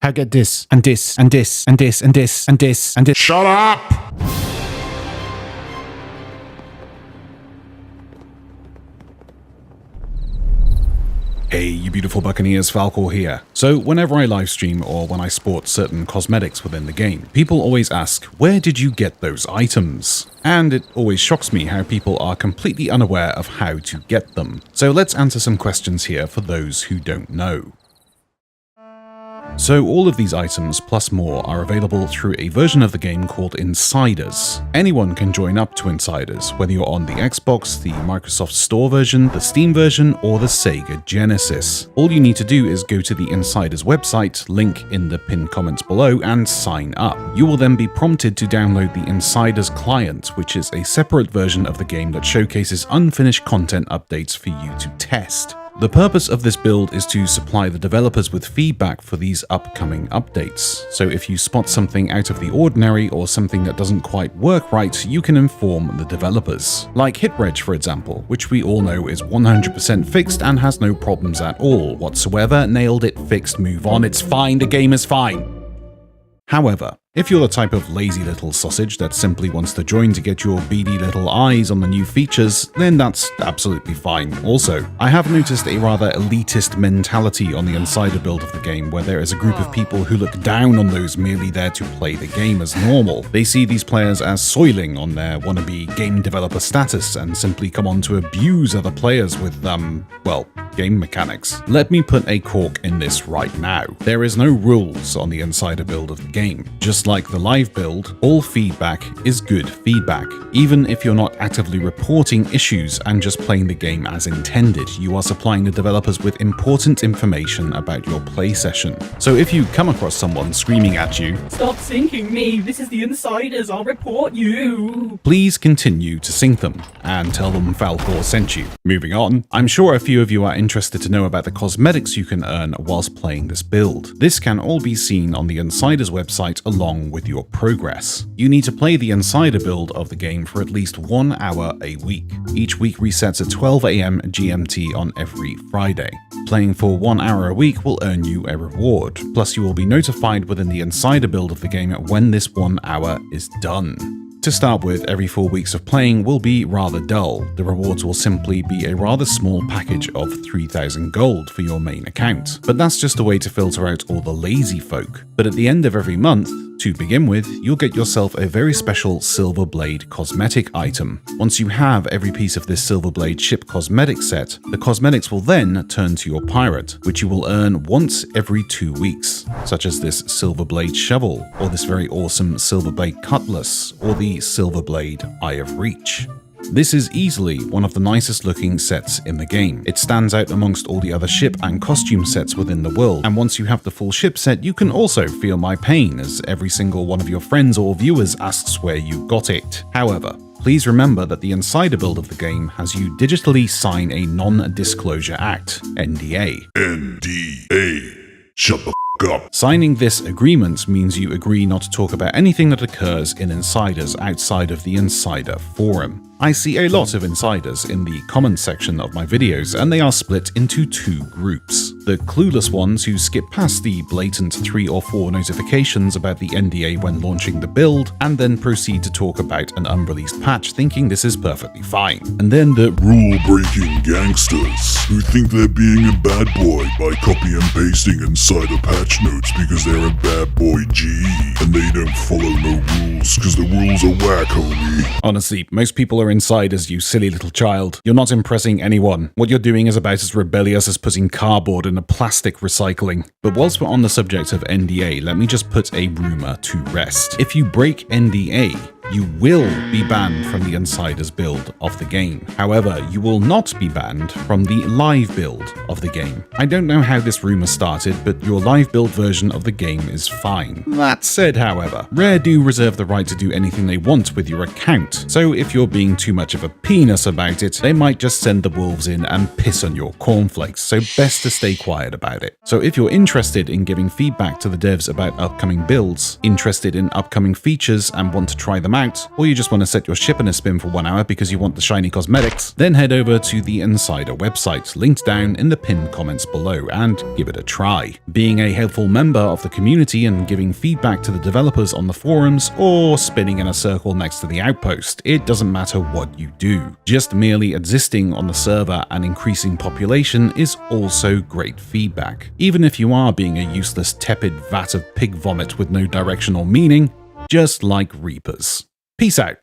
I get this, and this, and this, and this, and this, and this, and this. Shut up! Hey, you beautiful buccaneers, Falcore here. So whenever I livestream or when I sport certain cosmetics within the game, people always ask, where did you get those items? And it always shocks me how people are completely unaware of how to get them. So let's answer some questions here for those who don't know. So all of these items plus more are available through a version of the game called Insiders. Anyone can join up to Insiders, whether you're on the Xbox, the Microsoft Store version, the Steam version, or the Sega Genesis. All you need to do is go to the Insiders website, link in the pinned comments below, and sign up. You will then be prompted to download the Insiders client, which is a separate version of the game that showcases unfinished content updates for you to test. The purpose of this build is to supply the developers with feedback for these upcoming updates. So if you spot something out of the ordinary or something that doesn't quite work right, you can inform the developers. Like HitReg, for example, which we all know is 100% fixed and has no problems at all whatsoever. Nailed it, fixed, move on, it's fine, the game is fine. However, if you're the type of lazy little sausage that simply wants to join to get your beady little eyes on the new features, then that's absolutely fine. Also, I have noticed a rather elitist mentality on the Insider build of the game, where there is a group of people who look down on those merely there to play the game as normal. They see these players as soiling on their wannabe game developer status and simply come on to abuse other players with, well, game mechanics. Let me put a cork in this right now. There is no rules on the Insider build of the game. Just like the live build, all feedback is good feedback. Even if you're not actively reporting issues and just playing the game as intended, you are supplying the developers with important information about your play session. So if you come across someone screaming at you, "Stop syncing me, this is the Insiders, I'll report you," please continue to sync them and tell them Falcore sent you. Moving on, I'm sure a few of you are interested to know about the cosmetics you can earn whilst playing this build. This can all be seen on the Insiders website along with your progress. You need to play the Insider build of the game for at least 1 hour a week. Each week resets at 12 AM GMT on every Friday. Playing for 1 hour a week will earn you a reward, plus you will be notified within the Insider build of the game when this 1 hour is done. To start with, every 4 weeks of playing will be rather dull. The rewards will simply be a rather small package of 3,000 gold for your main account. But that's just a way to filter out all the lazy folk. But at the end of every month, to begin with, you'll get yourself a very special Silver Blade cosmetic item. Once you have every piece of this Silver Blade ship cosmetic set, the cosmetics will then turn to your pirate, which you will earn once every 2 weeks, such as this Silver Blade shovel, or this very awesome Silver Blade cutlass, or the Silver Blade Eye of Reach. This is easily one of the nicest looking sets in the game. It stands out amongst all the other ship and costume sets within the world, and once you have the full ship set, you can also feel my pain as every single one of your friends or viewers asks where you got it. However, please remember that the Insider build of the game has you digitally sign a Non-Disclosure Act, NDA. NDA. Shut the f*** up. Signing this agreement means you agree not to talk about anything that occurs in Insiders outside of the Insider forum. I see a lot of Insiders in the comments section of my videos, and they are split into 2 groups. The clueless ones who skip past the blatant 3 or 4 notifications about the NDA when launching the build, and then proceed to talk about an unreleased patch thinking this is perfectly fine. And then the rule-breaking gangsters who think they're being a bad boy by copy and pasting Insider patch notes because they're a bad boy G, and they don't follow no rules because the rules are whack, homie. Honestly, most people are Insiders, you silly little child. You're not impressing anyone. What you're doing is about as rebellious as putting cardboard in a plastic recycling. But whilst we're on the subject of NDA, let me just put a rumor to rest. If you break NDA, you will be banned from the Insiders build of the game. However, you will not be banned from the live build of the game. I don't know how this rumor started, but your live build version of the game is fine. That said, however, Rare do reserve the right to do anything they want with your account, so if you're being too much of a penis about it, they might just send the wolves in and piss on your cornflakes, so best to stay quiet about it. So if you're interested in giving feedback to the devs about upcoming builds, interested in upcoming features and want to try them out, or you just want to set your ship in a spin for 1 hour because you want the shiny cosmetics, then head over to the Insider website, linked down in the pinned comments below, and give it a try. Being a helpful member of the community and giving feedback to the developers on the forums, or spinning in a circle next to the outpost, it doesn't matter what you do. Just merely existing on the server and increasing population is also great feedback. Even if you are being a useless tepid vat of pig vomit with no direction or meaning, just like Reapers. Peace out.